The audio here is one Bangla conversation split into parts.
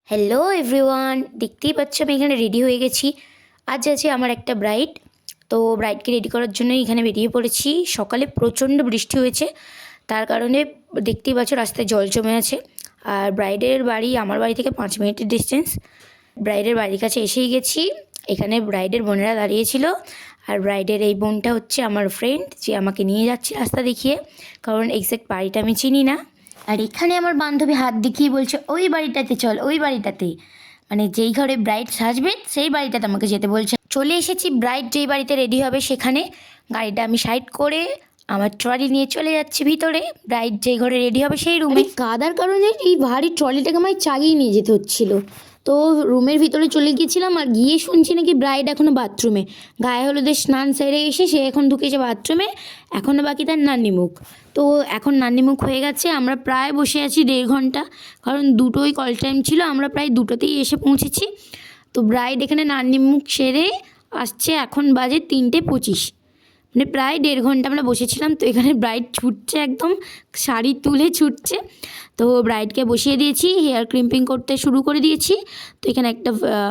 হ্যালো এভরিওয়ান, দেখতেই পাচ্ছ আমি এখানে রেডি হয়ে গেছি। আজ আছে আমার একটা ব্রাইড, তো ব্রাইডকে রেডি করার জন্য এখানে বেরিয়ে পড়েছি। সকালে প্রচণ্ড বৃষ্টি হয়েছে, তার কারণে দেখতেই পাচ্ছ রাস্তায় জল জমে আছে। আর ব্রাইডের বাড়ি আমার বাড়ি থেকে 5 মিনিটের ডিস্টেন্স। ব্রাইডের বাড়ির কাছে এসেই গেছি। এখানে ব্রাইডের বোনেরা দাঁড়িয়েছিল, আর ব্রাইডের এই বোনটা হচ্ছে আমার ফ্রেন্ড, যে আমাকে নিয়ে যাচ্ছে রাস্তা দেখিয়ে, কারণ এক্স্যাক্ট বাড়িটা আমি চিনি না। আর এখানে আমার বান্ধবী হাত দেখিয়ে বলছে ওই বাড়িটাতে চল, ওই বাড়িটাতে, মানে যেই ঘরে ব্রাইড সাজবে সেই বাড়িটাতে আমাকে যেতে বলছে। চলে এসেছি ব্রাইড যেই বাড়িতে রেডি হবে সেখানে। গাড়িটা আমি সাইড করে আমার ট্রলি নিয়ে চলে যাচ্ছি ভিতরে, ব্রাইড যেই ঘরে রেডি হবে সেই রুমে। কাদার কারণে এই ভারী ট্রলিটাকে আমায় চাগিয়ে নিয়ে যেতে হচ্ছিল। তো রুমের ভিতরে চলে গিয়েছিলাম, আর গিয়ে শুনছি নাকি ব্রাইড এখনও বাথরুমে। গায়ে হলুদের স্নান সেরে এসে সে এখন ঢুকেছে বাথরুমে, এখনও বাকি তার নান্নিমুখ। তো এখন নান্নিমুখ হয়ে গেছে, আমরা প্রায় বসে আছি 1.5 ঘন্টা, কারণ দুটোই কল টাইম ছিল, আমরা প্রায় দুটোতেই এসে পৌঁছেছি। তো ব্রাইড এখানে নান্নিমুখ সেরে আসছে, এখন বাজে 3:25, মানে প্রায় 1.5 ঘন্টা আমরা বসেছিলাম। তো এখানে ব্রাইড ছুটছে, একদম শাড়ি তুলে ছুটছে। তো ব্রাইডকে বসিয়ে দিয়েছি, হেয়ার ক্রিম্পিং করতে শুরু করে দিয়েছি। তো এখানে একটা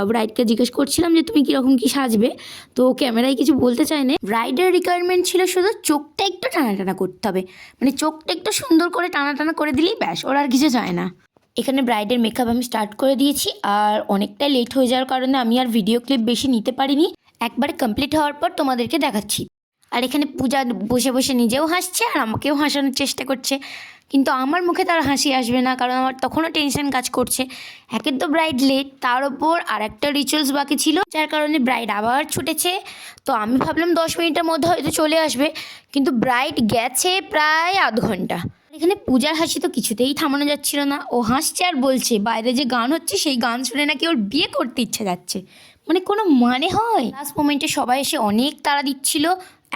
ব্রাইডকে জিজ্ঞেস করছিলাম যে তুমি কীরকম কী সাজবে, তো ক্যামেরায় কিছু বলতে চায় না। ব্রাইডের রিকোয়ারমেন্ট ছিল শুধু চোখটা একটু টানা টানা করতে হবে, মানে চোখটা একটু সুন্দর করে টানা টানা করে দিলেই ব্যাস, ওরা আর কিছু চায় না। এখানে ব্রাইডের মেকআপ আমি স্টার্ট করে দিয়েছি, আর অনেকটা লেট হয়ে যাওয়ার কারণে আমি আর ভিডিও ক্লিপ বেশি নিতে পারিনি। একবারে কমপ্লিট হওয়ার পর তোমাদেরকে দেখাচ্ছি। আর এখানে পূজা বসে বসে নিজেও হাসছে আর আমাকেও হাসানোর চেষ্টা করছে, কিন্তু আমার মুখে তার হাসি আসবে না, কারণ আমার তখনও টেনশন কাজ করছে। একের তো ব্রাইড লেট, তার ওপর আর একটা রিচুয়ালস বাকি ছিল, যার কারণে ব্রাইড আবার ছুটেছে। তো আমি ভাবলাম 10 মিনিটের মধ্যে হয়তো চলে আসবে, কিন্তু ব্রাইড গেছে প্রায় আধ ঘন্টা। এখানে পূজার হাসি তো কিছুতেই থামানো যাচ্ছিল না, ও হাসছে আর বলছে বাইরে যে গান হচ্ছে সেই গান শুনে নাকি ওর বিয়ে করতে ইচ্ছে যাচ্ছে। মানে কোনো মানে হয়? লাস্ট মোমেন্টে সবাই এসে অনেক তাড়া দিচ্ছিল,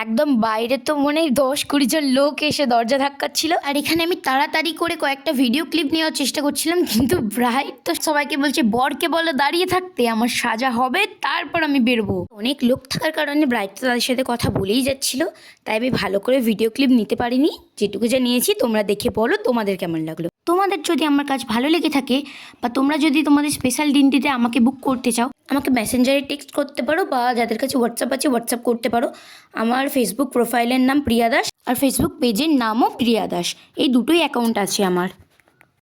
একদম বাইরে তো মনে হয় 10-20 জন লোক এসে দরজা ধাক্কাচ্ছিল। আর এখানে আমি তাড়াতাড়ি করে কয়েকটা ভিডিও ক্লিপ নেওয়ার চেষ্টা করছিলাম, কিন্তু ব্রাইড তো সবাইকে বলছে বরকে বলে দাঁড়িয়ে থাকতে, আমার সাজা হবে তারপর আমি বেরোবো। অনেক লোক থাকার কারণে ব্রাইড তো তাদের সাথে কথা বলেই যাচ্ছিল, তাই আমি ভালো করে ভিডিও ক্লিপ নিতে পারিনি। যেটুকু যা নিয়েছি তোমরা দেখে বলো তোমাদের কেমন লাগলো। তোমাদের যদি আমার কাজ ভালো লেগে থাকে, বা তোমরা যদি তোমাদের স্পেশাল দিনটিতে আমাকে বুক করতে চাও, আমাকে মেসেঞ্জারে টেক্সট করতে পারো, বা যাদের কাছে হোয়াটসঅ্যাপ আছে হোয়াটসঅ্যাপ করতে পারো। আমার ফেসবুক প্রোফাইলের নাম প্রিয়া দাস, আর ফেসবুক পেজের নামও প্রিয়া দাস, এই দুটোই অ্যাকাউন্ট আছে আমার।